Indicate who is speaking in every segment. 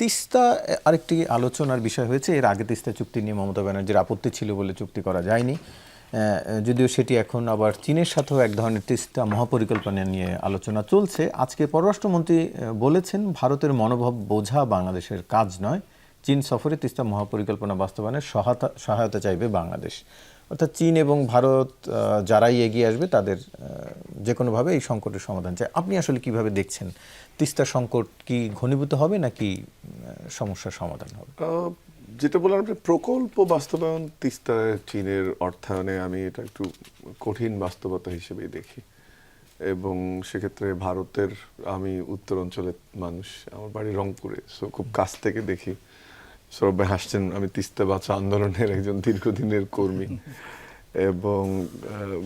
Speaker 1: তিস্তা আরেকটি আলোচনার বিষয় হয়েছে। এর আগে তিস্তা চুক্তি নিয়ে মমতা ব্যানার্জির আপত্তি ছিল বলে চুক্তি করা যায়নি, যদিও সেটি এখন আবার চীনের সাথেও এক ধরনের তিস্তা মহাপরিকল্পনা নিয়ে আলোচনা চলছে। আজকে পররাষ্ট্রমন্ত্রী বলেছেন, ভারতের মনোভাব বোঝা বাংলাদেশের কাজ নয়। চীন সফরে তিস্তা মহাপরিকল্পনা বাস্তবায়নের সহায়তা চাইবে বাংলাদেশ। অর্থাৎ চীন এবং ভারত যারাই এগিয়ে আসবে তাদের যে কোনোভাবে এই সংকটের সমাধান চাই। আপনি আসলে কিভাবে দেখছেন, তিস্তা সংকট কি ঘনীভূত হবে নাকি সমস্যার সমাধান হবে?
Speaker 2: যেটা বললাম, আপনি প্রকল্প বাস্তবায়ন তিস্তা চীনের অর্থায়নে আমি এটা একটু কঠিন বাস্তবতা হিসেবেই দেখি। এবং সেক্ষেত্রে ভারতের, আমি উত্তর অঞ্চলের মানুষ, আমার বাড়ি রংপুরে, সো খুব কাছ থেকে দেখি। সৌরভ ভাই হাসছেন, আমি তিস্তা বাঁচা আন্দোলনের একজন দীর্ঘদিনের কর্মী। এবং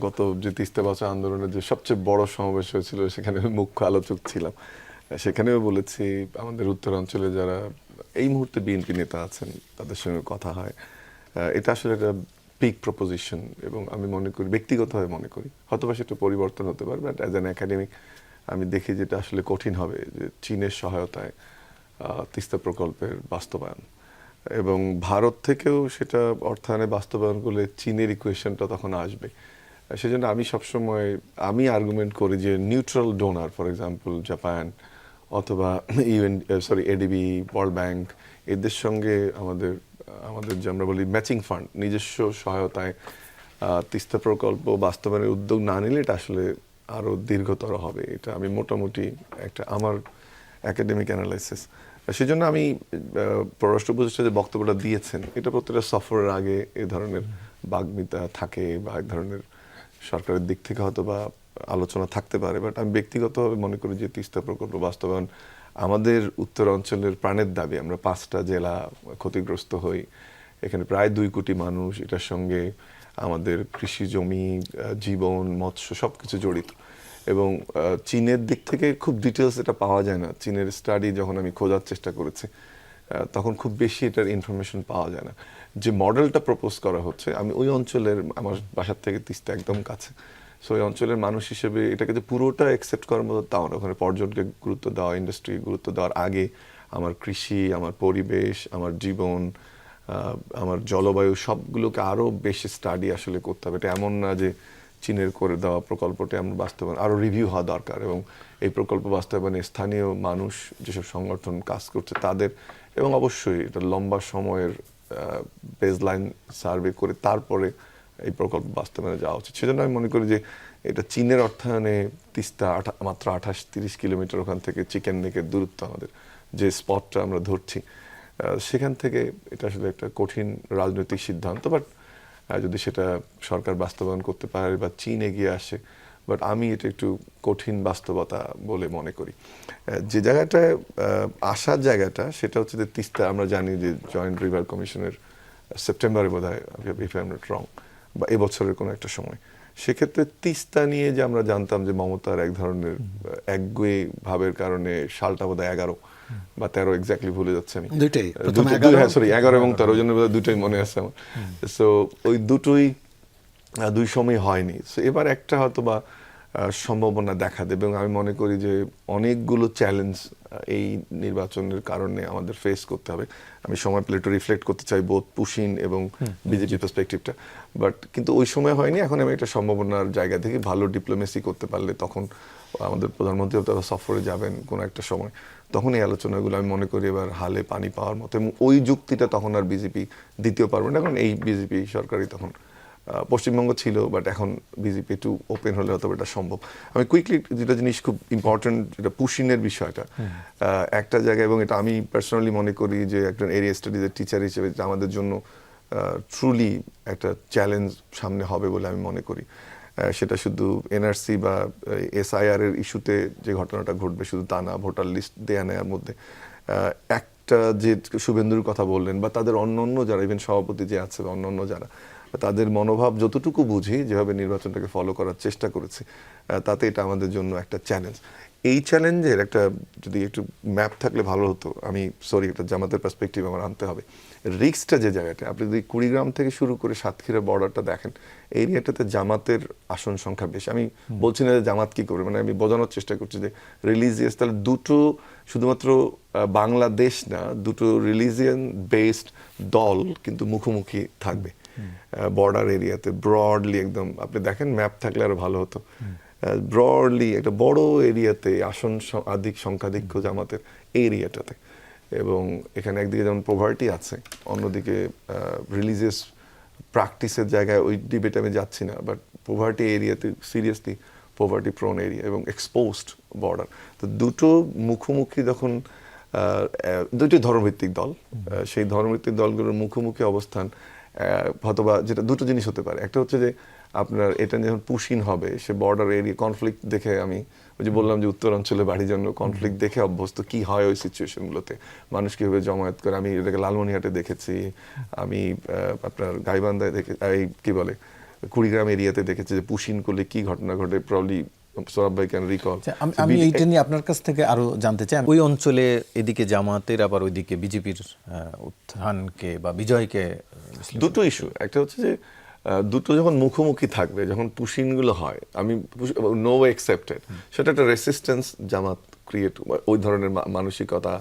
Speaker 2: গত যে তিস্তা বাঁচা আন্দোলনের যে সবচেয়ে বড় সমাবেশ হয়েছিল সেখানে মুখ্য আলোচক ছিলাম। সেখানেও বলেছি, আমাদের উত্তরাঞ্চলে যারা এই মুহূর্তে বিএনপি নেতা আছেন তাদের সঙ্গে কথা হয়, এটা আসলে একটা পিক প্রপোজিশন। এবং আমি মনে করি, ব্যক্তিগতভাবে মনে করি হয়তো বা সেটা পরিবর্তন হতে পারে, বাট অ্যাজ অ্যান একাডেমিক আমি দেখি যেটা আসলে কঠিন হবে যে চীনের সহায়তায় তিস্তা প্রকল্পের বাস্তবায়ন। এবং ভারত থেকেও সেটা অর্থায়নে বাস্তবায়ন করলে চীনের ইকুয়েশনটা তখন আসবে। সেজন্য আমি সবসময় আর্গুমেন্ট করি যে neutral donor, for example Japan অথবা এডিবি, ওয়ার্ল্ড ব্যাংক, এদের সঙ্গে আমাদের যে আমরা বলি ম্যাচিং ফান্ড, নিজস্ব সহায়তায় তিস্তা প্রকল্প বাস্তবায়নের উদ্যোগ না নিলে এটা আসলে আরও দীর্ঘতর হবে। এটা আমি মোটামুটি একটা আমার একাডেমিক অ্যানালাইসিস। সেজন্য আমি পররাষ্ট্র উপদেষ্টা যে বক্তব্যটা দিয়েছেন, এটা প্রত্যেকটা সফরের আগে এ ধরনের বাগ্মিতা থাকে বা এক ধরনের সরকারের দিক থেকে হয়তো বা আলোচনা থাকতে পারে। বাট আমি ব্যক্তিগতভাবে মনে করি যে তিস্তা প্রকল্প বাস্তবায়ন আমাদের উত্তর অঞ্চলের প্রাণের দাবি। আমরা 5টা জেলা ক্ষতিগ্রস্ত হই, এখানে প্রায় 2 কোটি মানুষ, এটার সঙ্গে আমাদের কৃষি জমি, জীবন, মৎস্য সবকিছু জড়িত। এবং চীনের দিক থেকে খুব ডিটেলস এটা পাওয়া যায় না। চীনের স্টাডি যখন আমি খোঁজার চেষ্টা করেছি, তখন খুব বেশি এটার ইনফরমেশন পাওয়া যায় না। যে মডেলটা প্রপোজ করা হচ্ছে, আমি ওই অঞ্চলের, আমার বাসার থেকে তিস্তা একদম কাছে, সো ওই অঞ্চলের মানুষ হিসেবে এটাকে যে পুরোটা অ্যাকসেপ্ট করার মতো তাও না। ওখানে পর্যটনকে গুরুত্ব দেওয়া, ইন্ডাস্ট্রি গুরুত্ব দেওয়ার আগে আমার কৃষি, আমার পরিবেশ, আমার জীবন, আমার জলবায়ু সবগুলোকে আরও বেশি স্টাডি আসলে করতে হবে। এটা এমন না যে চীনের করে দেওয়া প্রকল্পটি আমরা বাস্তবায়ন, আরও রিভিউ হওয়া দরকার। এবং এই প্রকল্প বাস্তবায়নে স্থানীয় মানুষ, যেসব সংগঠন কাজ করছে তাদের, এবং অবশ্যই এটা লম্বা সময়ের বেসলাইন সার্ভে করে তারপরে এই প্রকল্প বাস্তবায়নে যাওয়া উচিত। সেজন্য আমি মনে করি যে এটা চীনের অর্থায়নে তিস্তা মাত্র 28-30 কিলোমিটার ওখান থেকে চিকেন নেকের দূরত্ব, আমাদের যে স্পটটা আমরা ধরছি সেখান থেকে এটা আসলে একটা কঠিন রাজনৈতিক সিদ্ধান্ত। বাট যদি সেটা সরকার বাস্তবায়ন করতে পারে বা চীন এগিয়ে আসে, বাট আমি এটা একটু কঠিন বাস্তবতা বলে মনে করি। যে জায়গাটায় আসার জায়গাটা সেটা হচ্ছে যে তিস্তা, আমরা জানি যে জয়েন্ট রিভার কমিশনের সেপ্টেম্বরে বোধহয়, if I am not wrong, বা এবছরের কোনো একটা সময়, সেক্ষেত্রে তিস্তা নিয়ে যে আমরা জানতাম যে মমতার এক ধরনের একগুঁয়ে ভাবের কারণে, সালটা বোধহয় 11 বা 13, এক্স্যাক্টলি ভুলে যাচ্ছে আমি, 11 এবং 13, জন্য দুটোই মনে আছে আমার। সো ওই দুটোই 2 সময় হয়নি। সো এবার একটা হয়তো বা সম্ভাবনা দেখা দেবে। এবং আমি মনে করি যে অনেকগুলো চ্যালেঞ্জ এই নির্বাচনের কারণে আমাদের ফেস করতে হবে। আমি সময় পেলে একটু রিফ্লেক্ট করতে চাই বোথ পুশিন এবং বিজেপি পার্সপেক্টিভটা, বাট কিন্তু ওই সময় হয়নি। এখন আমি একটা সম্ভাবনার জায়গা থেকে ভালো ডিপ্লোমেসি করতে পারলে, তখন আমাদের প্রধানমন্ত্রী তারা সফরে যাবেন কোনো একটা সময়, তখন এই আলোচনাগুলো আমি মনে করি এবার হালে পানি পাওয়ার মতো। এবং ওই যুক্তিটা তখন আর বিজেপি দিতেও পারবে না, কারণ এই বিজেপি সরকারই তখন পশ্চিমবঙ্গ ছিল, বাট এখন বিজেপি একটু ওপেন হলে হয়তো এটা সম্ভব। আমি কুইকলি যেটা জিনিস খুব ইম্পর্টেন্ট, যেটা পুশিনের বিষয়টা একটা জায়গায়, এবং এটা আমি পার্সোনালি মনে করি যে একজন এরিয়া স্টাডিজের টিচার হিসেবে আমাদের জন্য ট্রুলি একটা চ্যালেঞ্জ সামনে হবে বলে আমি মনে করি। সেটা শুধু এনআরসি বা এসআইআর এর ইস্যুতে যে ঘটনাটা ঘটবে শুধু তা না, ভোটার লিস্ট দেয়া নেওয়ার মধ্যে একটা যে শুভেন্দুর কথা বললেন, বা তাদের অন্য যারা, ইভেন সভাপতি যে আছে বা অন্য যারা, তাদের মনোভাব যতটুকু বুঝি, যেভাবে নির্বাচনটাকে ফলো করার চেষ্টা করেছে, তাতে এটা আমাদের জন্য একটা চ্যালেঞ্জ। এই চ্যালেঞ্জের একটা যদি একটু ম্যাপ থাকলে ভালো হতো। আমি সরি, একটা জামাতের পার্সপেক্টিভ আমার আনতে হবে। রিস্কটা যে জায়গাটা, আপনি যদি কুড়িগ্রাম থেকে শুরু করে সাতক্ষীরা বর্ডারটা দেখেন, এই এরিয়াটাতে জামাতের আসন সংখ্যা বেশি। আমি বলছি না যে জামাত কি করবে, মানে আমি বোঝানোর চেষ্টা করছি যে রিলিজিয়াস, তাহলে দুটো শুধুমাত্র বাংলাদেশ না, দুটো রিলিজিয়ান বেসড দল কিন্তু মুখোমুখি থাকবে বর্ডার এরিয়াতে ব্রডলি। একদম আপনি দেখেন ম্যাপ থাকলে আরো ভালো হতো। ব্রডলি একটা বড় এরিয়াতে আসন সংখ্যাধিক্য জামাতের এই এরিয়াটাতে, এবং এখানে একদিকে যেমন পভার্টি আছে, অন্যদিকে রিলিজিয়াস প্র্যাকটিসের জায়গায় ওই ডিবেটে আমি যাচ্ছি না, বাট পভার্টি এরিয়াতে সিরিয়াসলি পভার্টি প্রোন এরিয়া এবং এক্সপোজড বর্ডার। তো দুটো মুখোমুখি যখন দুটি ধর্মভিত্তিক দল, সেই ধর্মভিত্তিক দলগুলোর মুখোমুখি অবস্থান হয়তোবা, যেটা দুটো জিনিস হতে পারে। একটা হচ্ছে যে আপনার এটা যখন পুশিন হবে, সে বর্ডার এরিয়া কনফ্লিক্ট দেখে, আমি ওই যে বললাম যে উত্তরাঞ্চলে বাড়ির জন্য কনফ্লিক্ট দেখে অভ্যস্ত, কি হয় ওই সিচুয়েশনগুলোতে, মানুষ কীভাবে জমায়েত করে। আমি এটাকে লালমনিহাটে দেখেছি, আমি আপনার গাইবান্ধায় দেখে, এই কী বলে কুড়িগ্রাম এরিয়াতে দেখেছি যে পুশিন করলে কি ঘটনা ঘটে। প্রবলি সৌরভ ভাই ক্যান রিকল।
Speaker 1: আমি এইটা নিয়ে আপনার কাছ থেকে আরো জানতে চাই। ওই অঞ্চলে এদিকে জামাতের, আবার ওইদিকে বিজেপির উত্থানকে বা বিজয়কে,
Speaker 2: দুটো ইস্যু। একটা হচ্ছে যে দুটো যখন মুখোমুখি থাকবে, যখন পুশিনগুলো হয়, আমি নো অ্যাকসেপ্টেড, সেটা একটা রেসিস্টেন্স জামাত ক্রিয়েট, ওই ধরনের মানসিকতা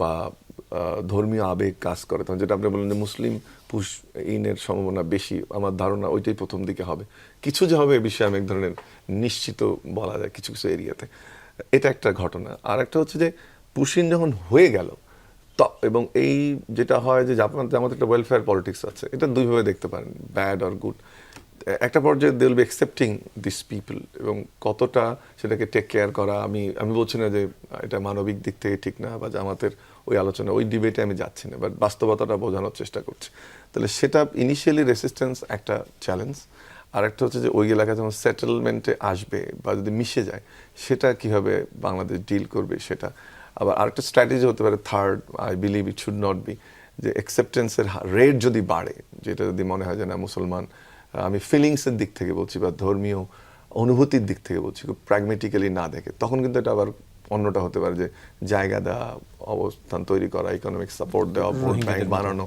Speaker 2: বা ধর্মীয় আবেগ কাজ করে। তখন যেটা আপনি বললেন যে মুসলিম পুশ ইনের সম্ভাবনা বেশি, আমার ধারণা ওইটাই প্রথম দিকে হবে। কিছু যে হবে এ বিষয়ে আমি এক ধরনের নিশ্চিত বলা যায় কিছু কিছু এরিয়াতে। এটা একটা ঘটনা। আর একটা হচ্ছে যে পুশিন যখন হয়ে গেল, এবং এই যেটা হয় যে জামাত একটা ওয়েলফেয়ার পলিটিক্স আছে, এটা দুইভাবে দেখতে পারেন, ব্যাড অর গুড। একটা পর্যায়ে they will be accepting this people, এবং কতটা সেটাকে টেক কেয়ার করা, আমি বলছি না যে এটা মানবিক দিক থেকে ঠিক না, বা জামাতের ওই আলোচনা ওই ডিবেটে আমি যাচ্ছি না, বাট বাস্তবতাটা বোঝানোর চেষ্টা করছি। তাহলে সেটা ইনিশিয়ালি রেসিস্ট্যান্স একটা চ্যালেঞ্জ। আর একটা হচ্ছে যে ওই এলাকায় যখন সেটেলমেন্টে আসবে বা যদি মিশে যায়, সেটা কিভাবে বাংলাদেশ ডিল করবে সেটা। আবার আরেকটা স্ট্র্যাটেজি হতে পারে, third, I believe it should not be, যে অ্যাকসেপ্টেন্সের রেট যদি বাড়ে, যেটা যদি মনে হয় যে না মুসলমান, আমি ফিলিংসের দিক থেকে বলছি বা ধর্মীয় অনুভূতির দিক থেকে বলছি, খুব প্র্যাগমেটিক্যালি না দেখে, তখন কিন্তু এটা আবার অন্যটা হতে পারে, যে জায়গা দেওয়া, অবস্থান তৈরি করা, ইকোনমিক সাপোর্ট দেওয়া, ভোট ব্যাংক বানানো,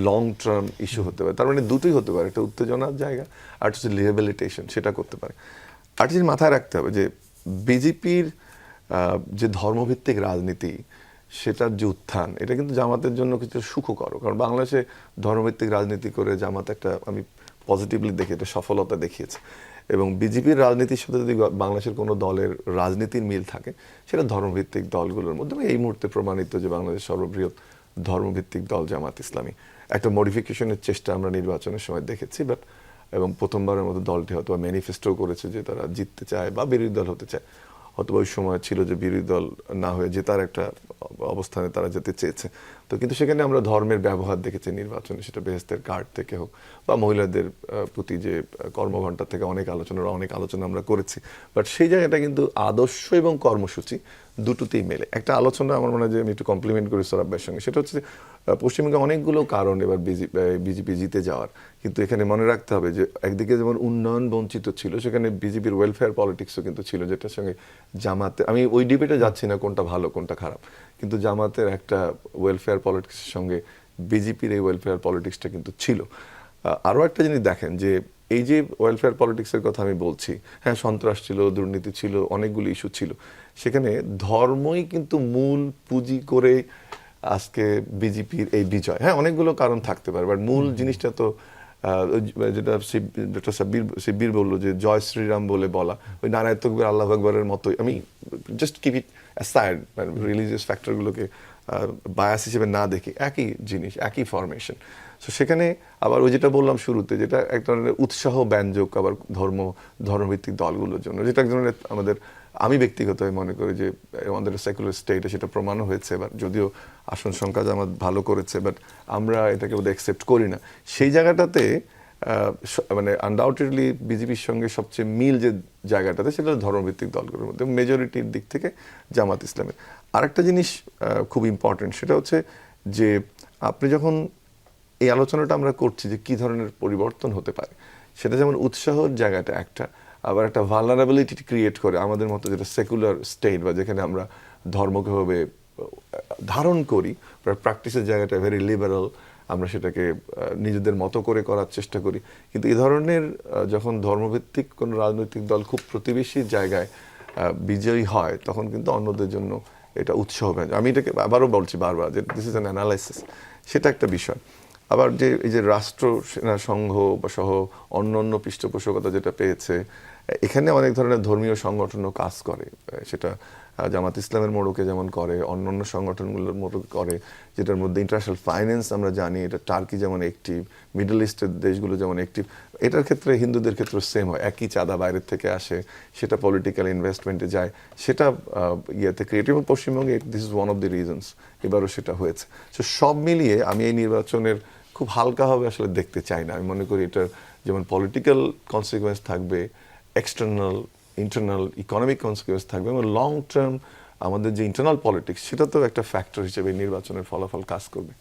Speaker 2: লং টার্ম ইস্যু হতে পারে। তার মানে দুটোই হতে পারে, একটা উত্তেজনার জায়গা, আর হচ্ছে রিহ্যাবিলিটেশন, সেটা করতে পারে। আর জিনিস মাথায় রাখতে হবে যে বিজেপির যে ধর্মভিত্তিক রাজনীতি, সেটার যে উত্থান, এটা কিন্তু জামাতের জন্য কিছু সুখকর। কারণ বাংলাদেশে ধর্মভিত্তিক রাজনীতি করে জামাত একটা, আমি পজিটিভলি দেখি, এটা সফলতা দেখিয়েছে। এবং বিজেপির রাজনীতির সাথে যদি বাংলাদেশের কোনো দলের রাজনীতির মিল থাকে, সেটা ধর্মভিত্তিক দলগুলোর মধ্যে। এই মুহূর্তে প্রমাণিত যে বাংলাদেশ সর্ববৃহৎ ধর্মভিত্তিক দল জামাত ইসলামী। একটা মডিফিকেশনের চেষ্টা আমরা নির্বাচনের সময় দেখেছি, বাট এবং প্রথমবারের মতো দলটি হয়তো ম্যানিফেস্টো করেছে যে তারা জিততে চায় বা বিরোধী দল হতে চায়। হয়তো ওই সময় ছিল যে বিরোধী দল না হয়ে জেতার একটা অবস্থানে তারা যেতে চেয়েছে। তো কিন্তু সেখানে আমরা ধর্মের ব্যবহার দেখেছি নির্বাচনে, সেটা বেহেস্তের কার্ড থেকে হোক বা মহিলাদের প্রতি যে কর্মঘণ্টা থেকে অনেক আলোচনা আমরা করেছি। বাট সেই জায়গাটা কিন্তু আদর্শ এবং কর্মসূচি দুটোতেই মেলে। একটা আলোচনা আমার মনে হয় যে আমি একটু কমপ্লিমেন্ট করি সৌরভ ভাইয়ের সঙ্গে, সেটা হচ্ছে পশ্চিমবঙ্গে অনেকগুলো কারণ এবার বিজেপি জিতে যাওয়ার। কিন্তু এখানে মনে রাখতে হবে যে একদিকে যেমন উন্নয়ন বঞ্চিত ছিল, সেখানে বিজেপির ওয়েলফেয়ার পলিটিক্সও কিন্তু ছিল, যেটার সঙ্গে জামাতে, আমি ওই ডিবেটে যাচ্ছি না কোনটা ভালো কোনটা খারাপ, কিন্তু জামাতের একটা ওয়েলফেয়ার পলিটিক্সের সঙ্গে বিজেপির এই ওয়েলফেয়ার পলিটিক্সটা কিন্তু ছিল। আরও একটা জিনিস দেখেন, যে এই যে ওয়েলফেয়ার পলিটিক্সের কথা আমি বলছি, হ্যাঁ সন্ত্রাস ছিল, দুর্নীতি ছিল, অনেকগুলো ইস্যু ছিল, সেখানে ধর্মই কিন্তু মূল পুঁজি করে আজকে বিজেপির এই বিজয়। হ্যাঁ অনেকগুলো কারণ থাকতে পারে, বাট মূল জিনিসটা তো যেটা শিববীর বললো যে জয় শ্রীরাম বলে বলা, ওই নারায়ণ তকবীর আল্লাহু আকবরের মতোই। আমি just keep it aside, religious ফ্যাক্টরগুলোকে বায়াস হিসেবে না দেখি, একই জিনিস, একই ফরমেশন। সো সেখানে আবার ওই যেটা বললাম শুরুতে, যেটা এক ধরনের উৎসাহ ব্যঞ্জক আবার ধর্মভিত্তিক দলগুলোর জন্য, যেটা এক ধরনের আমাদের, আমি ব্যক্তিগতভাবে মনে করি যে আমাদের সেকুলার স্টেটে সেটা প্রমাণও হয়েছে। এবার যদিও আসন সংখ্যা জামাত ভালো করেছে, বাট আমরা এটাকে বোধহয় অ্যাকসেপ্ট করি না। সেই জায়গাটাতে মানে আনডাউটেডলি বিজেপির সঙ্গে সবচেয়ে মিল যে জায়গাটাতে, সেটা ধর্মভিত্তিক দলগুলোর মধ্যে মেজরিটির দিক থেকে জামাত ইসলামের। আরেকটা জিনিস খুব ইম্পর্টেন্ট, সেটা হচ্ছে যে আপনি যখন এই আলোচনাটা আমরা করছি যে কী ধরনের পরিবর্তন হতে পারে, সেটা যেমন উৎসাহের জায়গাটা একটা, আবার একটা ভালনারেবিলিটি ক্রিয়েট করে আমাদের মতো যেটা সেকুলার স্টেট বা যেখানে আমরা ধর্মকে ভাবে ধারণ করি, প্র্যাকটিসের জায়গাটা ভেরি লিবারাল, আমরা সেটাকে নিজেদের মতো করে করার চেষ্টা করি। কিন্তু এই ধরনের যখন ধর্মভিত্তিক কোনো রাজনৈতিক দল খুব প্রতিবেশী জায়গায় বিজয়ী হয়, তখন কিন্তু অন্যদের জন্য এটা উৎসাহ পায়। আমি এটাকে আবারও বলছি বারবার যে দিস ইজ অ্যান অ্যানালাইসিস, সেটা একটা বিষয়। আবার যে এই যে রাষ্ট্র সেনা সংঘ বা সহ অন্য অন্য পৃষ্ঠপোষকতা যেটা পেয়েছে, এখানে অনেক ধরনের ধর্মীয় সংগঠনও কাজ করে, সেটা জামাত ইসলামের মোড়কে যেমন করে, অন্য অন্য সংগঠনগুলোর মোড়কে করে, যেটার মধ্যে ইন্টারন্যাশনাল ফাইন্যান্স আমরা জানি, এটা টার্কি যেমন একটিভ, মিডল ইস্টের দেশগুলো যেমন একটিভ। এটার ক্ষেত্রে হিন্দুদের ক্ষেত্রে সেম হয়, একই চাঁদা বাইরের থেকে আসে, সেটা পলিটিক্যাল ইনভেস্টমেন্টে যায়, সেটা ইয়েতে ক্রিয়েটিভ। পশ্চিমবঙ্গে this is one of the reasons, এবারও সেটা হয়েছে। তো সব মিলিয়ে আমি এই নির্বাচনের খুব হালকাভাবে আসলে দেখতে চাই না। আমি মনে করি এটার যেমন পলিটিক্যাল কনসিকুয়েন্স থাকবে, এক্সটার্নাল ইন্টারনাল ইকোনমিক কনসিকুয়েন্স থাকবে, এবং লং টার্ম আমাদের যে ইন্টারনাল পলিটিক্স, সেটা তো একটা ফ্যাক্টর হিসেবে নির্বাচনের ফলাফল কাজ করবে।